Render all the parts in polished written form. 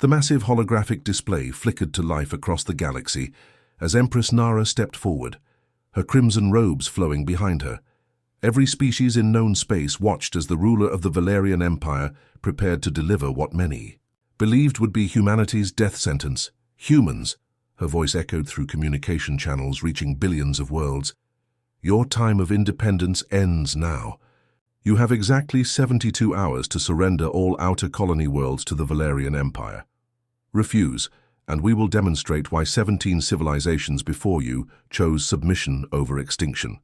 The massive holographic display flickered to life across the galaxy as Empress Nara stepped forward, her crimson robes flowing behind her. Every species in known space watched as the ruler of the Valerian Empire prepared to deliver what many believed would be humanity's death sentence. Humans, her voice echoed through communication channels reaching billions of worlds. Your time of independence ends now. You have exactly 72 hours to surrender all outer colony worlds to the Valerian Empire. Refuse, and we will demonstrate why 17 civilizations before you chose submission over extinction.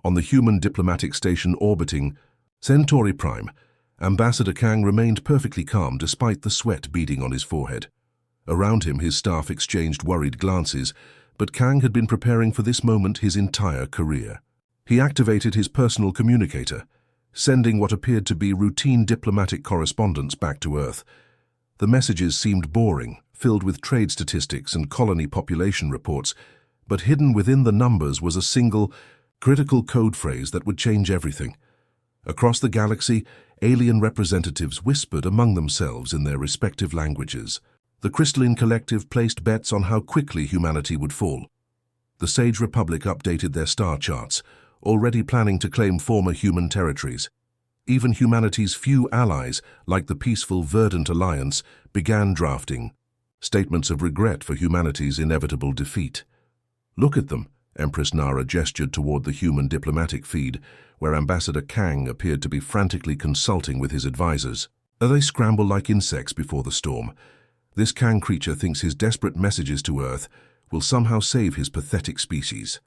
On the human diplomatic station orbiting Centauri Prime, Ambassador Kang remained perfectly calm despite the sweat beading on his forehead. Around him, his staff exchanged worried glances, but Kang had been preparing for this moment his entire career. He activated his personal communicator, sending what appeared to be routine diplomatic correspondence back to Earth. The messages seemed boring, filled with trade statistics and colony population reports, but hidden within the numbers was a single, critical code phrase that would change everything. Across the galaxy, alien representatives whispered among themselves in their respective languages. The Crystalline Collective placed bets on how quickly humanity would fall. The Sage Republic updated their star charts, already planning to claim former human territories. Even humanity's few allies, like the peaceful Verdant Alliance, began drafting statements of regret for humanity's inevitable defeat. Look at them, Empress Nara gestured toward the human diplomatic feed, where Ambassador Kang appeared to be frantically consulting with his advisors. They scramble like insects before the storm. This Kang creature thinks his desperate messages to Earth will somehow save his pathetic species.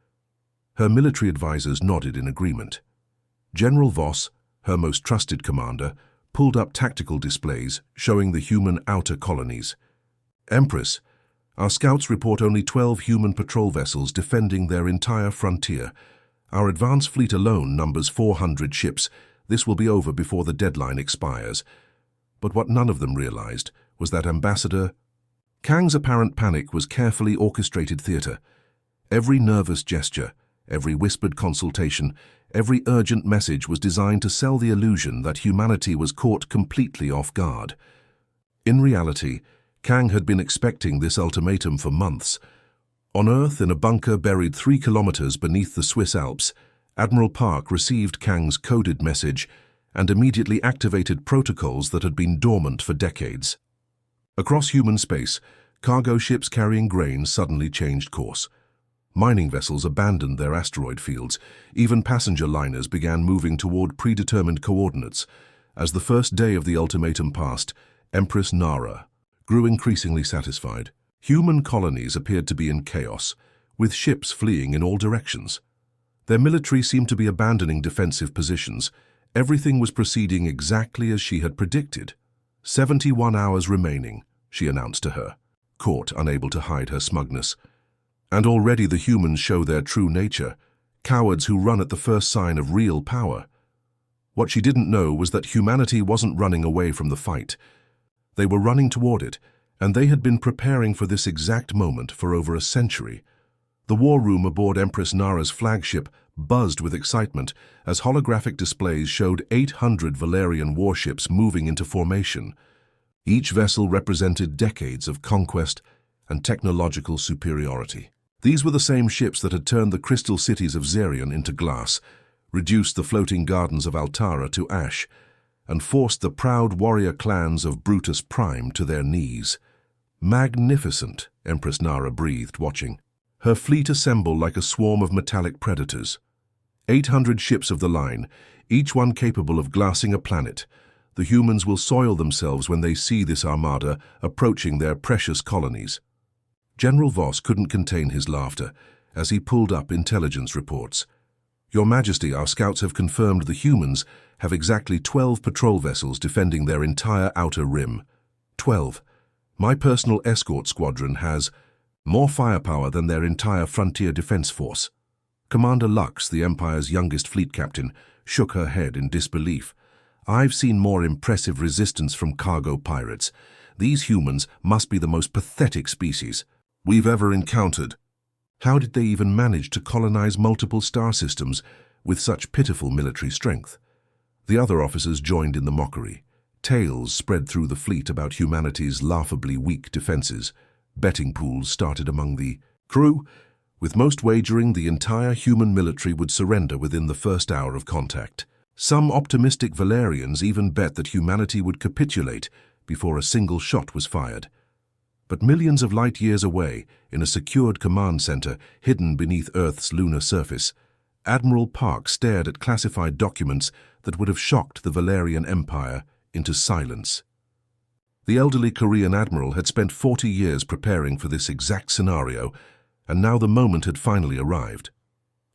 Her military advisors nodded in agreement. General Voss, her most trusted commander, pulled up tactical displays showing the human outer colonies. Empress, our scouts report only 12 human patrol vessels defending their entire frontier. Our advance fleet alone numbers 400 ships. This will be over before the deadline expires. But what none of them realized was that Ambassador Kang's apparent panic was carefully orchestrated theater. Every nervous gesture, every whispered consultation, every urgent message was designed to sell the illusion that humanity was caught completely off guard. In reality, Kang had been expecting this ultimatum for months. On Earth, in a bunker buried 3 kilometers beneath the Swiss Alps, Admiral Park received Kang's coded message and immediately activated protocols that had been dormant for decades. Across human space, cargo ships carrying grain suddenly changed course. Mining vessels abandoned their asteroid fields. Even passenger liners began moving toward predetermined coordinates. As the first day of the ultimatum passed, Empress Nara grew increasingly satisfied. Human colonies appeared to be in chaos, with ships fleeing in all directions. Their military seemed to be abandoning defensive positions. Everything was proceeding exactly as she had predicted. 71 hours remaining, she announced to her, court unable to hide her smugness. And already the humans show their true nature, cowards who run at the first sign of real power. What she didn't know was that humanity wasn't running away from the fight. They were running toward it, and they had been preparing for this exact moment for over a century. The war room aboard Empress Nara's flagship buzzed with excitement as holographic displays showed 800 Valerian warships moving into formation. Each vessel represented decades of conquest and technological superiority. These were the same ships that had turned the crystal cities of Xerion into glass, reduced the floating gardens of Altara to ash, and forced the proud warrior clans of Brutus Prime to their knees. Magnificent, Empress Nara breathed, watching. Her fleet assembled like a swarm of metallic predators. 800 ships of the line, each one capable of glassing a planet. The humans will soil themselves when they see this armada approaching their precious colonies. General Voss couldn't contain his laughter as he pulled up intelligence reports. Your Majesty, our scouts have confirmed the humans have exactly 12 patrol vessels defending their entire outer rim. 12. My personal escort squadron has more firepower than their entire frontier defense force. Commander Lux, the Empire's youngest fleet captain, shook her head in disbelief. I've seen more impressive resistance from cargo pirates. These humans must be the most pathetic species we've ever encountered. How did they even manage to colonize multiple star systems with such pitiful military strength? The other officers joined in the mockery. Tales spread through the fleet about humanity's laughably weak defenses. Betting pools started among the crew, with most wagering the entire human military would surrender within the first hour of contact. Some optimistic Valerians even bet that humanity would capitulate before a single shot was fired. But millions of light years away, in a secured command center hidden beneath Earth's lunar surface, Admiral Park stared at classified documents that would have shocked the Valerian Empire into silence. The elderly Korean admiral had spent 40 years preparing for this exact scenario, and now the moment had finally arrived.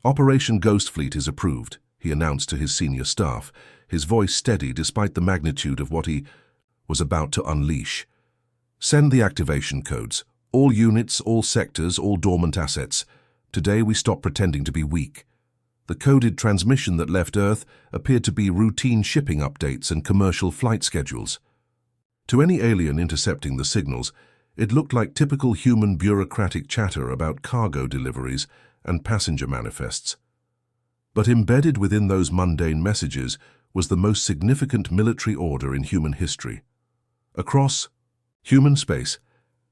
Operation Ghost Fleet is approved, he announced to his senior staff, his voice steady despite the magnitude of what he was about to unleash. Send the activation codes. All units, all sectors, all dormant assets. Today we stop pretending to be weak. The coded transmission that left Earth appeared to be routine shipping updates and commercial flight schedules. To any alien intercepting the signals, it looked like typical human bureaucratic chatter about cargo deliveries and passenger manifests. But embedded within those mundane messages was the most significant military order in human history. Across human space,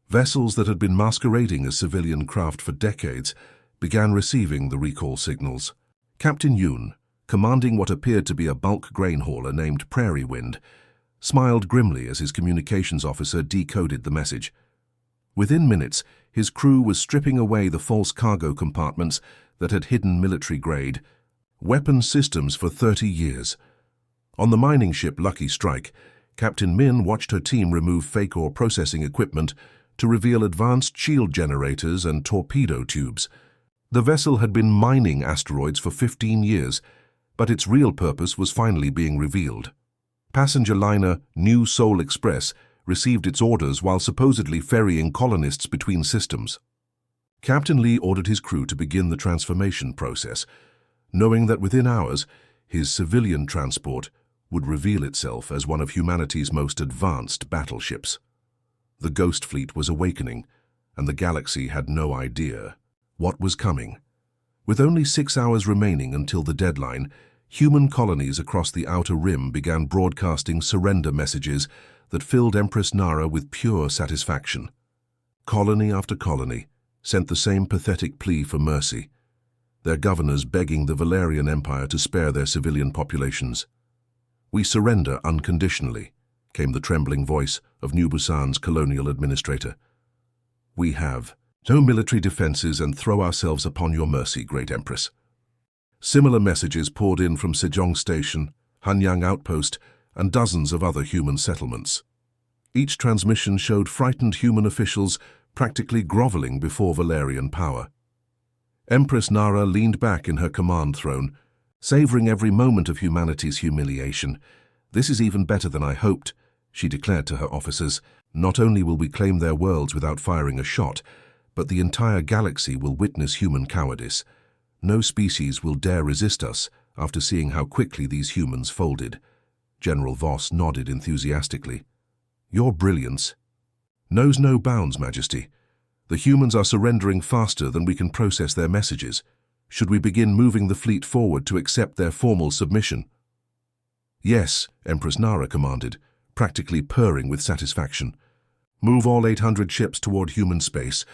vessels that had been masquerading as civilian craft for decades began receiving the recall signals. Captain Yoon, commanding what appeared to be a bulk grain hauler named Prairie Wind, smiled grimly as his communications officer decoded the message. Within minutes, his crew was stripping away the false cargo compartments that had hidden military-grade weapons systems for 30 years. On the mining ship Lucky Strike, Captain Min watched her team remove fake ore processing equipment to reveal advanced shield generators and torpedo tubes. The vessel had been mining asteroids for 15 years, but its real purpose was finally being revealed. Passenger liner New Seoul Express received its orders while supposedly ferrying colonists between systems. Captain Lee ordered his crew to begin the transformation process, knowing that within hours, his civilian transport would reveal itself as one of humanity's most advanced battleships. The Ghost Fleet was awakening, and the galaxy had no idea what was coming. With only 6 hours remaining until the deadline, human colonies across the outer rim began broadcasting surrender messages that filled Empress Nara with pure satisfaction. Colony after colony sent the same pathetic plea for mercy, their governors begging the Valerian Empire to spare their civilian populations. "We surrender unconditionally," came the trembling voice of New Busan's colonial administrator. "We have no military defenses and throw ourselves upon your mercy, Great Empress." Similar messages poured in from Sejong Station, Hanyang Outpost, and dozens of other human settlements. Each transmission showed frightened human officials practically groveling before Valerian power. Empress Nara leaned back in her command throne, savoring every moment of humanity's humiliation. "This is even better than I hoped," she declared to her officers. "Not only will we claim their worlds without firing a shot, but the entire galaxy will witness human cowardice. No species will dare resist us after seeing how quickly these humans folded." General Voss nodded enthusiastically. "Your brilliance knows no bounds, Majesty. The humans are surrendering faster than we can process their messages. Should we begin moving the fleet forward to accept their formal submission?" "Yes," Empress Nara commanded, practically purring with satisfaction. "Move all 800 ships toward human space.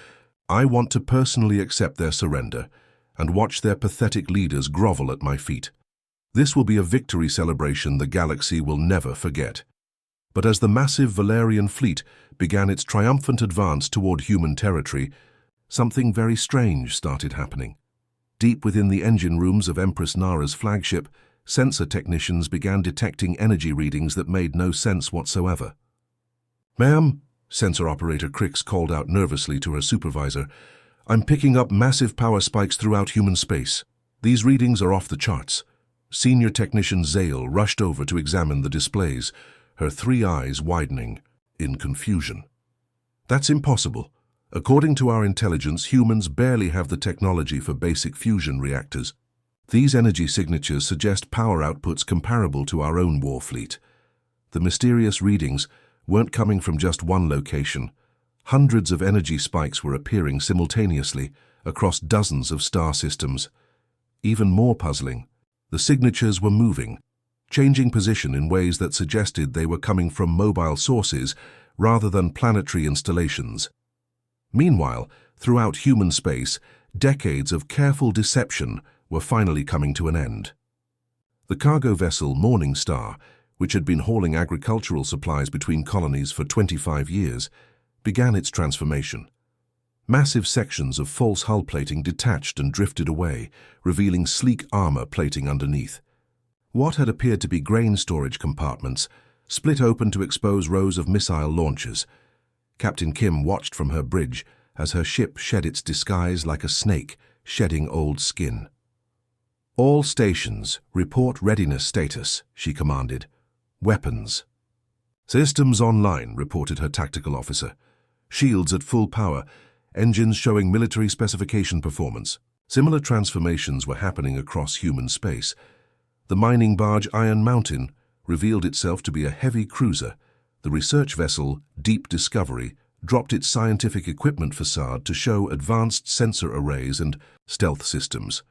I want to personally accept their surrender and watch their pathetic leaders grovel at my feet. This will be a victory celebration the galaxy will never forget." But as the massive Valerian fleet began its triumphant advance toward human territory, something very strange started happening. Deep within the engine rooms of Empress Nara's flagship, sensor technicians began detecting energy readings that made no sense whatsoever. "Ma'am," sensor operator Crix called out nervously to her supervisor, "I'm picking up massive power spikes throughout human space. These readings are off the charts." Senior technician Zale rushed over to examine the displays, her 3 eyes widening in confusion. "That's impossible. According to our intelligence, humans barely have the technology for basic fusion reactors. These energy signatures suggest power outputs comparable to our own war fleet." The mysterious readings weren't coming from just one location. Hundreds of energy spikes were appearing simultaneously across dozens of star systems. Even more puzzling, the signatures were moving, changing position in ways that suggested they were coming from mobile sources rather than planetary installations. Meanwhile, throughout human space, decades of careful deception were finally coming to an end. The cargo vessel Morning Star, which had been hauling agricultural supplies between colonies for 25 years, began its transformation. Massive sections of false hull plating detached and drifted away, revealing sleek armor plating underneath. What had appeared to be grain storage compartments split open to expose rows of missile launchers. Captain Kim watched from her bridge as her ship shed its disguise like a snake shedding old skin. "All stations, report readiness status," she commanded. "Weapons." "Systems online," reported her tactical officer. "Shields at full power, engines showing military specification performance." Similar transformations were happening across human space. The mining barge Iron Mountain revealed itself to be a heavy cruiser. The research vessel Deep Discovery dropped its scientific equipment facade to show advanced sensor arrays and stealth systems.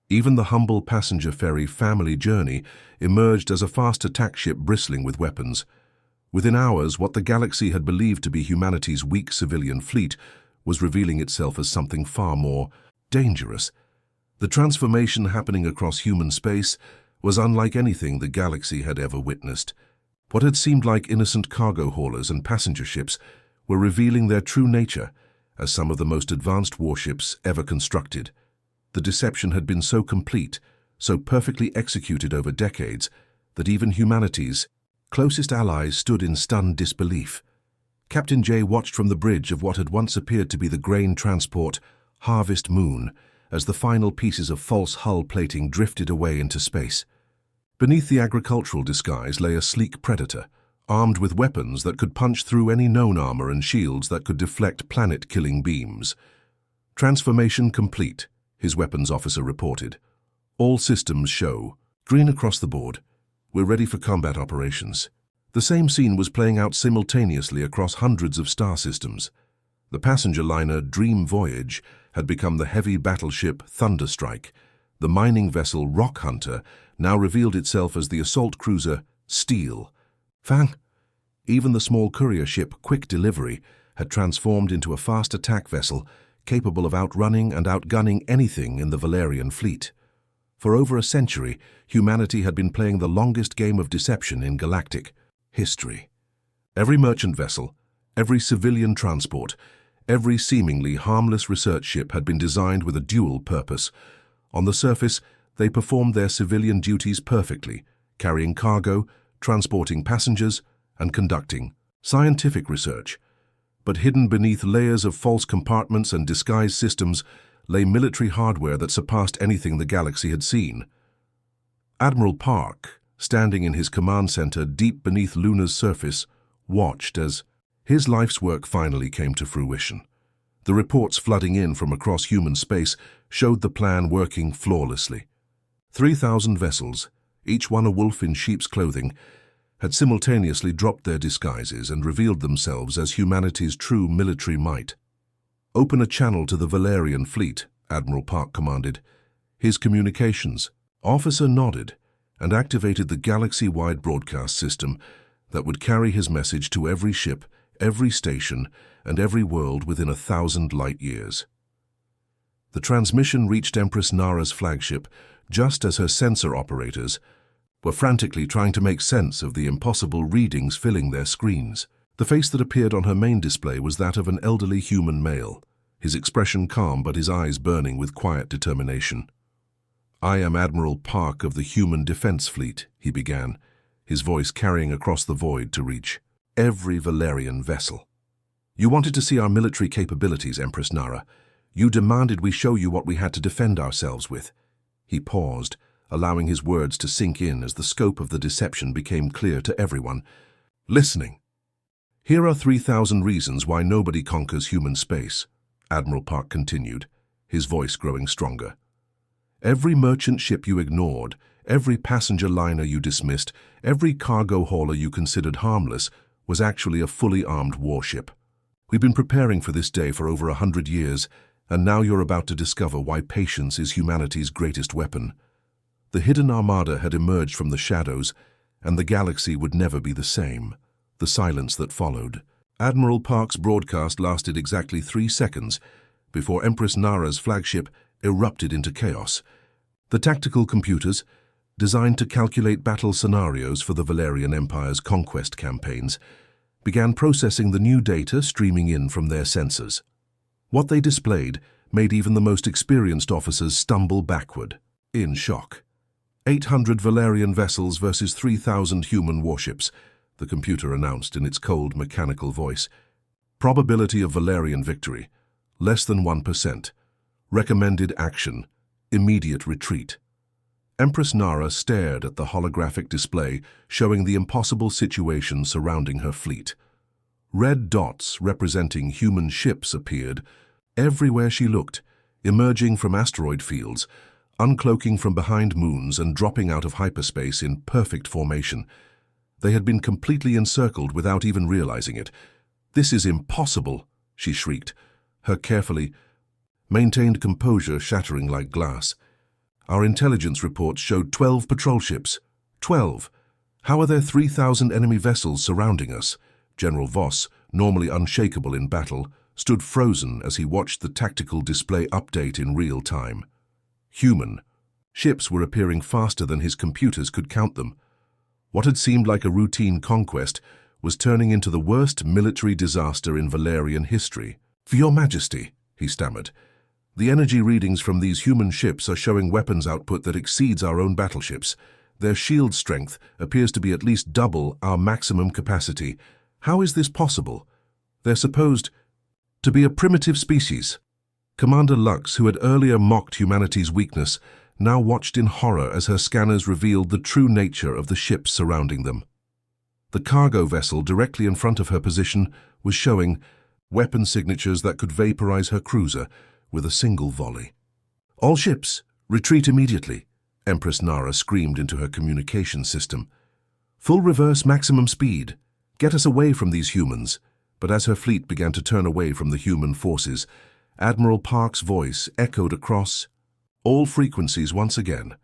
Even the humble passenger ferry Family Journey emerged as a fast attack ship bristling with weapons. Within hours, what the galaxy had believed to be humanity's weak civilian fleet was revealing itself as something far more dangerous. The transformation happening across human space was unlike anything the galaxy had ever witnessed. What had seemed like innocent cargo haulers and passenger ships were revealing their true nature as some of the most advanced warships ever constructed. The deception had been so complete, so perfectly executed over decades, that even humanity's closest allies stood in stunned disbelief. Captain J watched from the bridge of what had once appeared to be the grain transport Harvest Moon as the final pieces of false hull plating drifted away into space. Beneath the agricultural disguise lay a sleek predator, armed with weapons that could punch through any known armor and shields that could deflect planet-killing beams. "Transformation complete," his weapons officer reported. "All systems show green across the board. We're ready for combat operations." The same scene was playing out simultaneously across hundreds of star systems. The passenger liner Dream Voyage had become the heavy battleship Thunderstrike. The mining vessel Rock Hunter now revealed itself as the assault cruiser Steel. Fang! Even the small courier ship Quick Delivery had transformed into a fast attack vessel capable of outrunning and outgunning anything in the Valerian fleet. For over a century, humanity had been playing the longest game of deception in galactic history. Every merchant vessel, every civilian transport, every seemingly harmless research ship had been designed with a dual purpose. On the surface, they performed their civilian duties perfectly, carrying cargo, transporting passengers, and conducting scientific research. But hidden beneath layers of false compartments and disguised systems lay military hardware that surpassed anything the galaxy had seen. Admiral Park, standing in his command center deep beneath Luna's surface, watched as his life's work finally came to fruition. The reports flooding in from across human space showed the plan working flawlessly. 3,000 vessels, each one a wolf in sheep's clothing, had simultaneously dropped their disguises and revealed themselves as humanity's true military might. "Open a channel to the Valerian fleet," Admiral Park commanded. His communications officer nodded and activated the galaxy-wide broadcast system that would carry his message to every ship, every station, and every world within 1,000 light years. The transmission reached Empress Nara's flagship just as her sensor operators were frantically trying to make sense of the impossible readings filling their screens. The face that appeared on her main display was that of an elderly human male, his expression calm but his eyes burning with quiet determination. "I am Admiral Park of the Human Defense Fleet," he began, his voice carrying across the void to reach every Valerian vessel. "You wanted to see our military capabilities, Empress Nara. You demanded we show you what we had to defend ourselves with." He paused, allowing his words to sink in as the scope of the deception became clear to everyone listening. "Here are 3,000 reasons why nobody conquers human space," Admiral Park continued, his voice growing stronger. "Every merchant ship you ignored, every passenger liner you dismissed, every cargo hauler you considered harmless was actually a fully armed warship. We've been preparing for this day for over 100 years, and now you're about to discover why patience is humanity's greatest weapon." The hidden armada had emerged from the shadows, and the galaxy would never be the same. The silence that followed. Admiral Park's broadcast lasted exactly 3 seconds before Empress Nara's flagship erupted into chaos. The tactical computers, designed to calculate battle scenarios for the Valerian Empire's conquest campaigns, began processing the new data streaming in from their sensors. What they displayed made even the most experienced officers stumble backward, in shock. 800 Valerian vessels versus 3,000 human warships, the computer announced in its cold, mechanical voice. Probability of Valerian victory, less than 1%. Recommended action, immediate retreat. Empress Nara stared at the holographic display showing the impossible situation surrounding her fleet. Red dots representing human ships appeared everywhere she looked, emerging from asteroid fields, uncloaking from behind moons and dropping out of hyperspace in perfect formation. They had been completely encircled without even realizing it. "This is impossible," she shrieked, her carefully maintained composure shattering like glass. "Our intelligence reports showed 12 patrol ships. 12! How are there 3,000 enemy vessels surrounding us?" General Voss, normally unshakable in battle, stood frozen as he watched the tactical display update in real time. Human. Ships were appearing faster than his computers could count them. What had seemed like a routine conquest was turning into the worst military disaster in Valerian history. "For your Majesty," he stammered, "the energy readings from these human ships are showing weapons output that exceeds our own battleships. Their shield strength appears to be at least double our maximum capacity. How is this possible? They're supposed to be a primitive species." Commander Lux, who had earlier mocked humanity's weakness, now watched in horror as her scanners revealed the true nature of the ships surrounding them. The cargo vessel directly in front of her position was showing weapon signatures that could vaporize her cruiser with a single volley. "All ships, retreat immediately," Empress Nara screamed into her communication system. "Full reverse maximum speed. Get us away from these humans." But as her fleet began to turn away from the human forces, Admiral Park's voice echoed across all frequencies once again.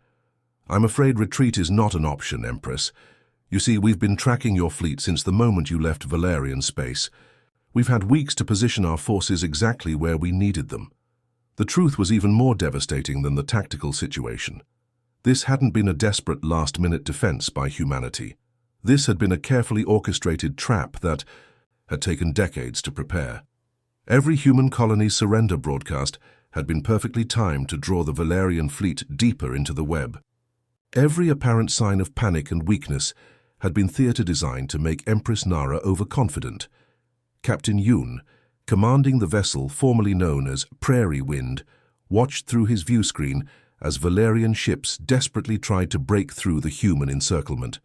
"I'm afraid retreat is not an option, Empress. You see, we've been tracking your fleet since the moment you left Valerian space. We've had weeks to position our forces exactly where we needed them." The truth was even more devastating than the tactical situation. This hadn't been a desperate last-minute defense by humanity. This had been a carefully orchestrated trap that had taken decades to prepare. Every human colony's surrender broadcast had been perfectly timed to draw the Valerian fleet deeper into the web. Every apparent sign of panic and weakness had been theater-designed to make Empress Nara overconfident. Captain Yoon, commanding the vessel formerly known as Prairie Wind, watched through his viewscreen as Valerian ships desperately tried to break through the human encirclement.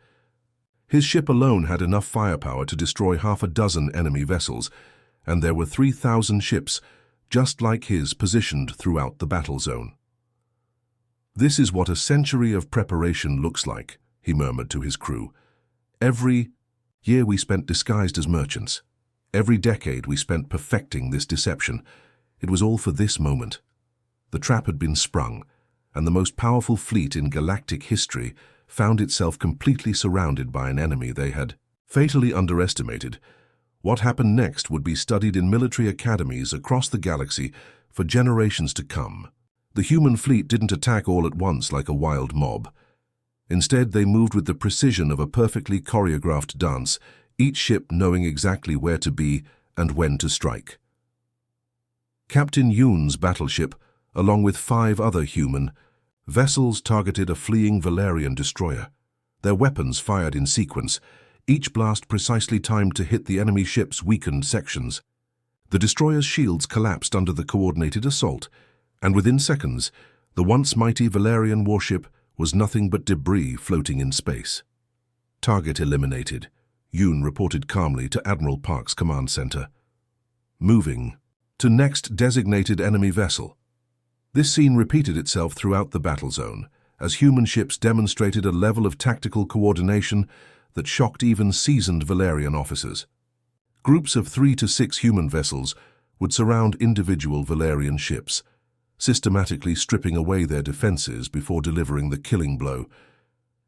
His ship alone had enough firepower to destroy half a dozen enemy vessels, and there were 3,000 ships just like his positioned throughout the battle zone. "This is what a century of preparation looks like," he murmured to his crew. "Every year we spent disguised as merchants. Every decade we spent perfecting this deception. It was all for this moment." The trap had been sprung, and the most powerful fleet in galactic history found itself completely surrounded by an enemy they had fatally underestimated. What happened next would be studied in military academies across the galaxy for generations to come. The human fleet didn't attack all at once like a wild mob. Instead, they moved with the precision of a perfectly choreographed dance, each ship knowing exactly where to be and when to strike. Captain Yoon's battleship, along with 5 other human vessels, targeted a fleeing Valerian destroyer. Their weapons fired in sequence, each blast precisely timed to hit the enemy ship's weakened sections. The destroyer's shields collapsed under the coordinated assault, and within seconds, the once mighty Valerian warship was nothing but debris floating in space. "Target eliminated," Yoon reported calmly to Admiral Park's command center. "Moving to next designated enemy vessel." This scene repeated itself throughout the battle zone, as human ships demonstrated a level of tactical coordination that shocked even seasoned Valerian officers. Groups of 3 to 6 human vessels would surround individual Valerian ships. systematically stripping away their defenses before delivering the killing blow.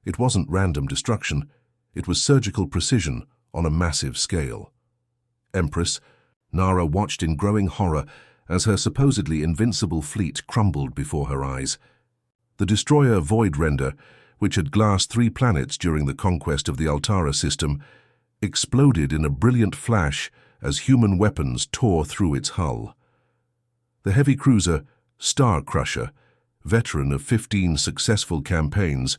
It wasn't random destruction, it was surgical precision on a massive scale. Empress, Nara watched in growing horror as her supposedly invincible fleet crumbled before her eyes. The destroyer Voidrender, which had glassed 3 planets during the conquest of the Altara system, exploded in a brilliant flash as human weapons tore through its hull. The heavy cruiser, Star Crusher, veteran of 15 successful campaigns,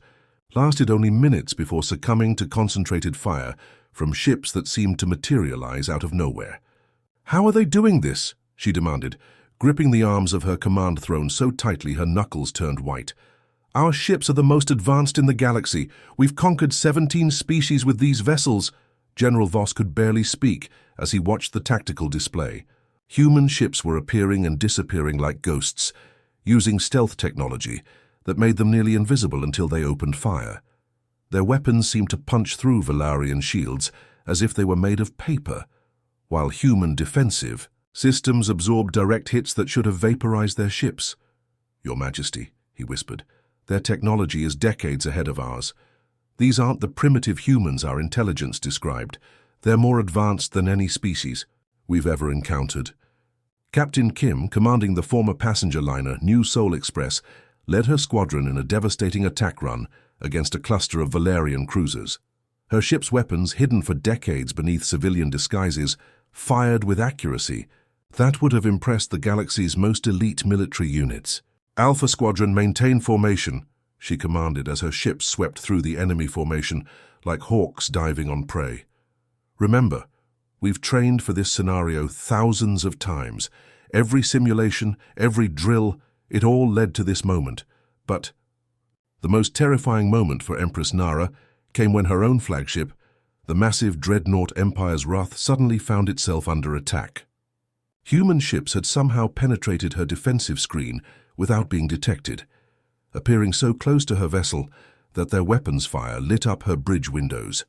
lasted only minutes before succumbing to concentrated fire from ships that seemed to materialize out of nowhere. "How are they doing this?" she demanded, gripping the arms of her command throne so tightly her knuckles turned white. "Our ships are the most advanced in the galaxy. We've conquered 17 species with these vessels." General Voss could barely speak as he watched the tactical display. Human ships were appearing and disappearing like ghosts, using stealth technology that made them nearly invisible until they opened fire. Their weapons seemed to punch through Valarian shields as if they were made of paper, while human defensive systems absorbed direct hits that should have vaporized their ships. "Your Majesty," he whispered, "their technology is decades ahead of ours. These aren't the primitive humans our intelligence described. They're more advanced than any species we've ever encountered." Captain Kim, commanding the former passenger liner New Seoul Express, led her squadron in a devastating attack run against a cluster of Valarian cruisers. Her ship's weapons, hidden for decades beneath civilian disguises, fired with accuracy that would have impressed the galaxy's most elite military units. "Alpha Squadron, maintain formation," she commanded as her ships swept through the enemy formation like hawks diving on prey. "Remember, we've trained for this scenario thousands of times. Every simulation, every drill, it all led to this moment. But the most terrifying moment for Empress Nara came when her own flagship, the massive dreadnought Empire's Wrath, suddenly found itself under attack. Human ships had somehow penetrated her defensive screen without being detected, appearing so close to her vessel that their weapons fire lit up her bridge windows.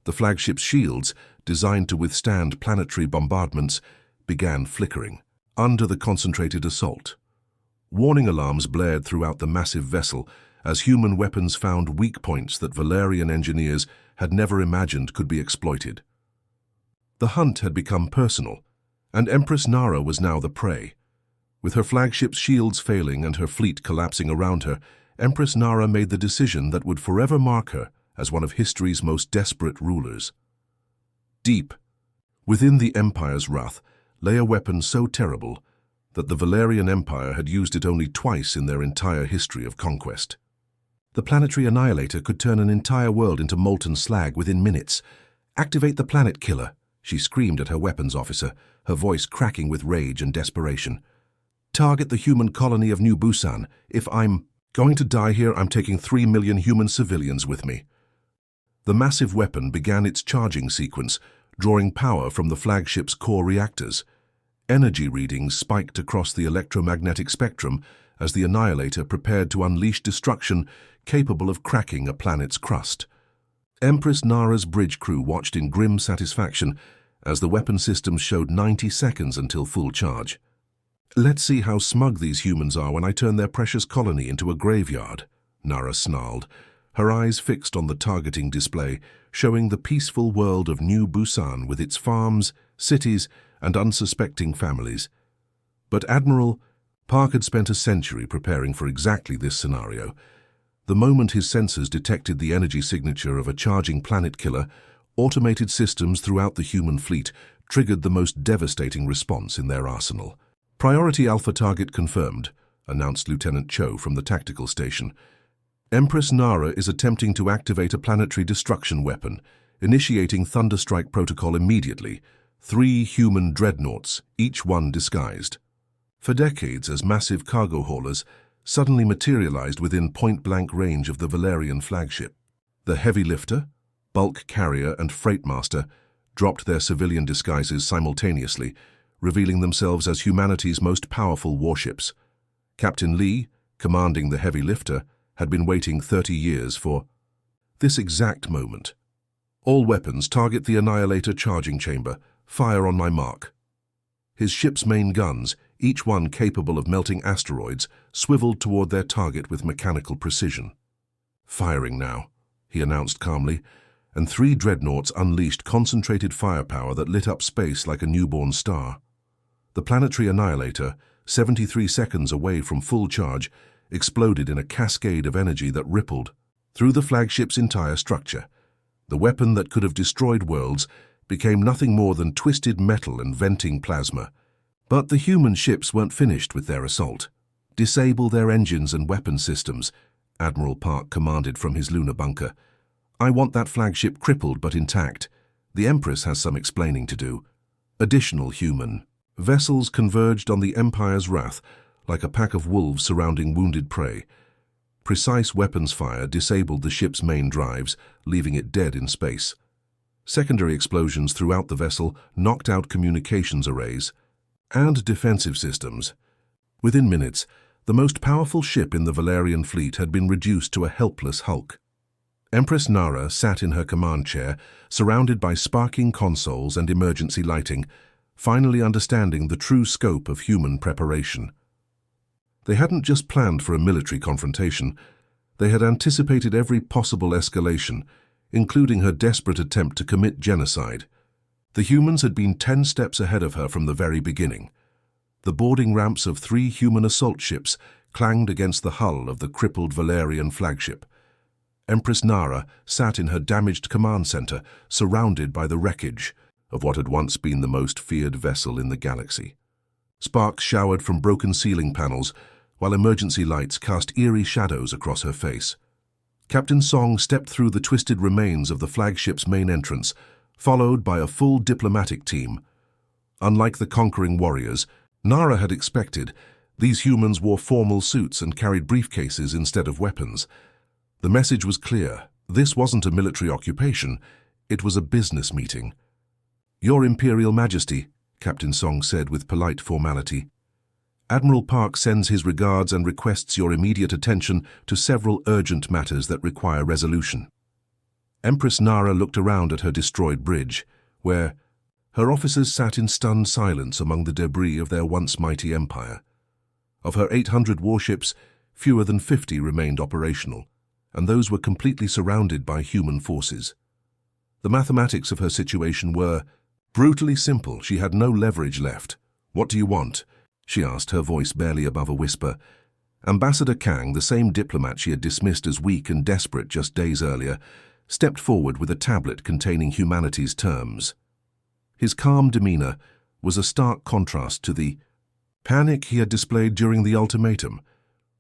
The flagship's shields, designed to withstand planetary bombardments, began flickering under the concentrated assault. Warning alarms blared throughout the massive vessel as human weapons found weak points that Valarian engineers had never imagined could be exploited. The hunt had become personal, and Empress Nara was now the prey. With her flagship's shields failing and her fleet collapsing around her, Empress Nara made the decision that would forever mark her as one of history's most desperate rulers. Deep within the Empire's Wrath lay a weapon so terrible that the Valarian Empire had used it only twice in their entire history of conquest. The planetary annihilator could turn an entire world into molten slag within minutes. "Activate the planet killer," she screamed at her weapons officer, her voice cracking with rage and desperation. "Target the human colony of New Busan. If I'm going to die here, I'm taking 3 million human civilians with me." The massive weapon began its charging sequence, drawing power from the flagship's core reactors. Energy readings spiked across the electromagnetic spectrum as the Annihilator prepared to unleash destruction capable of cracking a planet's crust. Empress Nara's bridge crew watched in grim satisfaction as the weapon systems showed 90 seconds until full charge. "Let's see how smug these humans are when I turn their precious colony into a graveyard," Nara snarled, her eyes fixed on the targeting display, showing the peaceful world of New Busan with its farms, cities, and unsuspecting families. But Admiral Park had spent a century preparing for exactly this scenario. The moment his sensors detected the energy signature of a charging planet killer, automated systems throughout the human fleet triggered the most devastating response in their arsenal. "Priority Alpha target confirmed," announced Lieutenant Cho from the tactical station. "Empress Nara is attempting to activate a planetary destruction weapon, initiating Thunderstrike protocol immediately. 3 human dreadnoughts, each one disguised." For decades, as massive cargo haulers suddenly materialized within point-blank range of the Valarian flagship. The heavy lifter, bulk carrier, and freight master dropped their civilian disguises simultaneously, revealing themselves as humanity's most powerful warships. Captain Lee, commanding the heavy lifter, had been waiting 30 years for this exact moment. "All weapons target the Annihilator charging chamber. Fire on my mark." His ship's main guns, each one capable of melting asteroids, swiveled toward their target with mechanical precision. "Firing now," he announced calmly, and 3 dreadnoughts unleashed concentrated firepower that lit up space like a newborn star. The planetary annihilator, 73 seconds away from full charge, exploded in a cascade of energy that rippled through the flagship's entire structure. The weapon that could have destroyed worlds became nothing more than twisted metal and venting plasma. But the human ships weren't finished with their assault. "Disable their engines and weapon systems," Admiral Park commanded from his lunar bunker. "I want that flagship crippled but intact. The Empress has some explaining to do." Additional human vessels converged on the Empire's wrath like a pack of wolves surrounding wounded prey. Precise weapons fire disabled the ship's main drives, leaving it dead in space. Secondary explosions throughout the vessel knocked out communications arrays and defensive systems. Within minutes, the most powerful ship in the Valerian fleet had been reduced to a helpless hulk. Empress Nara sat in her command chair, surrounded by sparking consoles and emergency lighting, finally understanding the true scope of human preparation. They hadn't just planned for a military confrontation. They had anticipated every possible escalation, including her desperate attempt to commit genocide. The humans had been 10 steps ahead of her from the very beginning. The boarding ramps of 3 human assault ships clanged against the hull of the crippled Valerian flagship. Empress Nara sat in her damaged command center, surrounded by the wreckage of what had once been the most feared vessel in the galaxy. Sparks showered from broken ceiling panels, while emergency lights cast eerie shadows across her face. Captain Song stepped through the twisted remains of the flagship's main entrance, followed by a full diplomatic team. Unlike the conquering warriors Nara had expected, these humans wore formal suits and carried briefcases instead of weapons. The message was clear. This wasn't a military occupation, it was a business meeting. "Your Imperial Majesty," Captain Song said with polite formality. "Admiral Park sends his regards and requests your immediate attention to several urgent matters that require resolution." Empress Nara looked around at her destroyed bridge, where her officers sat in stunned silence among the debris of their once mighty empire. Of her 800 warships, fewer than 50 remained operational, and those were completely surrounded by human forces. The mathematics of her situation were brutally simple. She had no leverage left. "What do you want?" she asked, her voice barely above a whisper. Ambassador Kang, the same diplomat she had dismissed as weak and desperate just days earlier, stepped forward with a tablet containing humanity's terms. His calm demeanor was a stark contrast to the panic he had displayed during the ultimatum.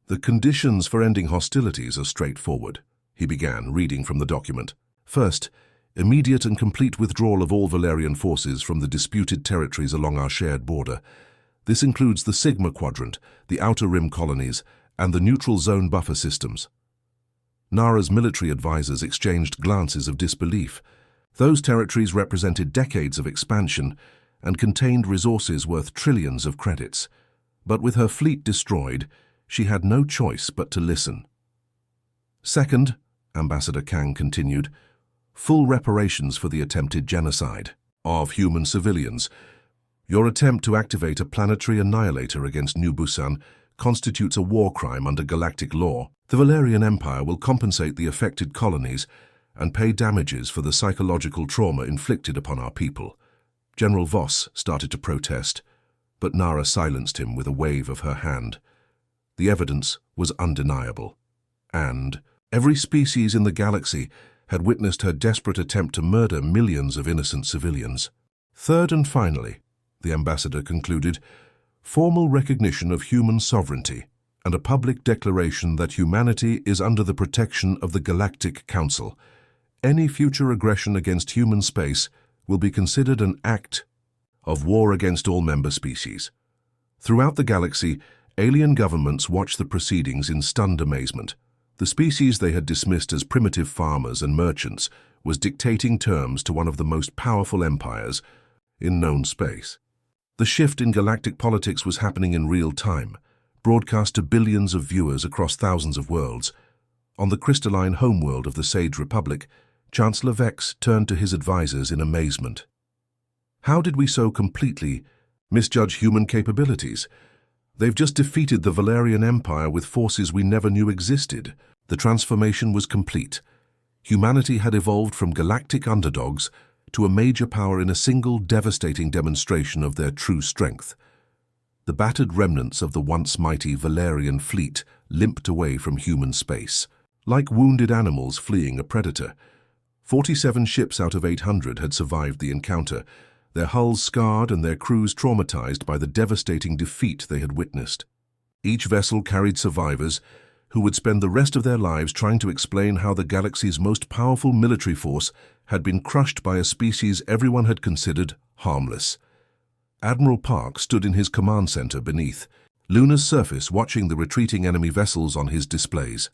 "The conditions for ending hostilities are straightforward," he began, reading from the document. "First, immediate and complete withdrawal of all Valerian forces from the disputed territories along our shared border. This includes the Sigma Quadrant, the Outer Rim colonies, and the neutral zone buffer systems." Nara's military advisors exchanged glances of disbelief. Those territories represented decades of expansion and contained resources worth trillions of credits. But with her fleet destroyed, she had no choice but to listen. "Second," Ambassador Kang continued, "full reparations for the attempted genocide of human civilians. Your attempt to activate a planetary annihilator against New Busan constitutes a war crime under galactic law. The Valerian Empire will compensate the affected colonies and pay damages for the psychological trauma inflicted upon our people." General Voss started to protest, but Nara silenced him with a wave of her hand. The evidence was undeniable, and every species in the galaxy had witnessed her desperate attempt to murder millions of innocent civilians. "Third and finally," the ambassador concluded, "formal recognition of human sovereignty and a public declaration that humanity is under the protection of the Galactic Council. Any future aggression against human space will be considered an act of war against all member species." Throughout the galaxy, alien governments watched the proceedings in stunned amazement. The species they had dismissed as primitive farmers and merchants was dictating terms to one of the most powerful empires in known space. The shift in galactic politics was happening in real time, broadcast to billions of viewers across thousands of worlds. On the crystalline homeworld of the Sage Republic, Chancellor Vex turned to his advisors in amazement. "How did we so completely misjudge human capabilities. They've just defeated the Valerian Empire with forces we never knew existed. The transformation was complete. Humanity had evolved from galactic underdogs to a major power in a single devastating demonstration of their true strength. The battered remnants of the once mighty Valerian fleet limped away from human space, like wounded animals fleeing a predator. 47 ships out of 800 had survived the encounter, their hulls scarred and their crews traumatized by the devastating defeat they had witnessed. Each vessel carried survivors who would spend the rest of their lives trying to explain how the galaxy's most powerful military force had been crushed by a species everyone had considered harmless. Admiral Park stood in his command center beneath Luna's surface, watching the retreating enemy vessels on his displays.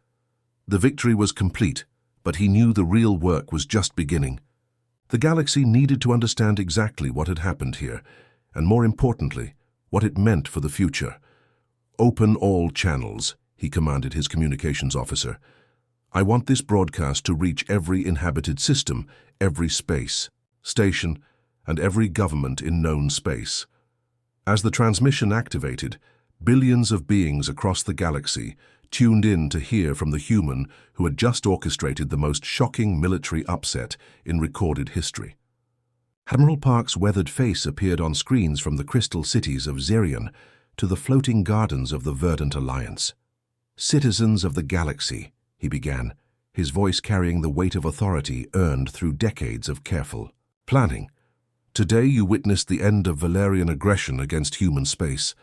The victory was complete, but he knew the real work was just beginning. The galaxy needed to understand exactly what had happened here, and more importantly, what it meant for the future. "Open all channels," he commanded his communications officer. "I want this broadcast to reach every inhabited system, every space station, and every government in known space." As the transmission activated, billions of beings across the galaxy tuned in to hear from the human who had just orchestrated the most shocking military upset in recorded history. Admiral Park's weathered face appeared on screens from the crystal cities of Xerion to the floating gardens of the Verdant Alliance. "Citizens of the galaxy," he began, his voice carrying the weight of authority earned through decades of careful planning. "Today you witnessed the end of Valerian aggression against human space,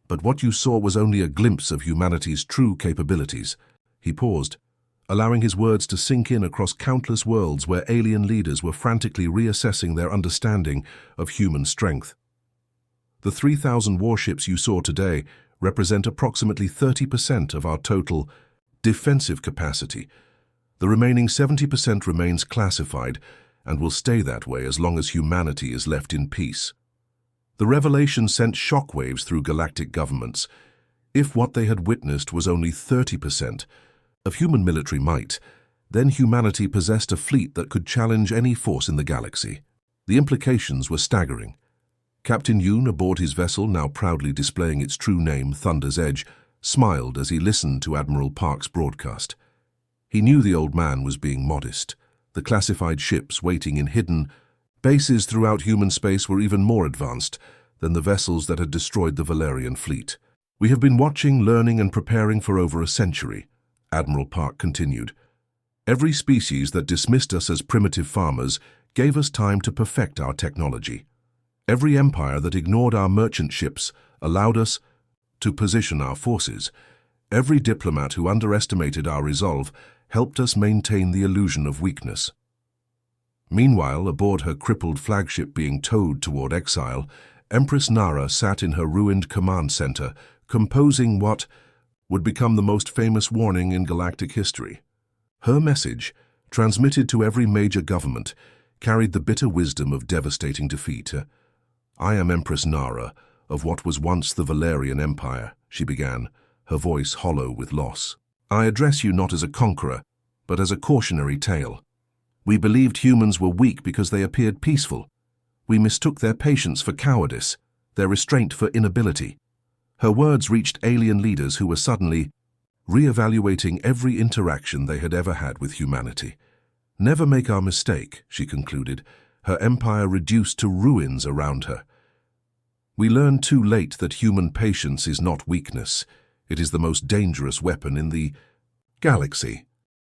but what you saw was only a glimpse of humanity's true capabilities." He paused, allowing his words to sink in across countless worlds where alien leaders were frantically reassessing their understanding of human strength. "The 3,000 warships you saw today represent approximately 30% of our total defensive capacity. The remaining 70% remains classified and will stay that way as long as humanity is left in peace." The revelation sent shockwaves through galactic governments. If what they had witnessed was only 30% of human military might, then humanity possessed a fleet that could challenge any force in the galaxy. The implications were staggering. Captain Yoon, aboard his vessel, now proudly displaying its true name, Thunder's Edge, smiled as he listened to Admiral Park's broadcast. He knew the old man was being modest. The classified ships waiting in hidden bases throughout human space were even more advanced than the vessels that had destroyed the Valerian fleet. "We have been watching, learning, and preparing for over a century," Admiral Park continued. "Every species that dismissed us as primitive farmers gave us time to perfect our technology. Every empire that ignored our merchant ships allowed us to position our forces. Every diplomat who underestimated our resolve helped us maintain the illusion of weakness." Meanwhile, aboard her crippled flagship being towed toward exile, Empress Nara sat in her ruined command center, composing what would become the most famous warning in galactic history. Her message, transmitted to every major government, carried the bitter wisdom of devastating defeat. "I am Empress Nara, of what was once the Valerian Empire," she began, her voice hollow with loss. "I address you not as a conqueror, but as a cautionary tale. We believed humans were weak because they appeared peaceful. We mistook their patience for cowardice, their restraint for inability." Her words reached alien leaders who were suddenly re-evaluating every interaction they had ever had with humanity. "Never make our mistake," she concluded, her empire reduced to ruins around her. "We learned too late that human patience is not weakness. It is the most dangerous weapon in the galaxy."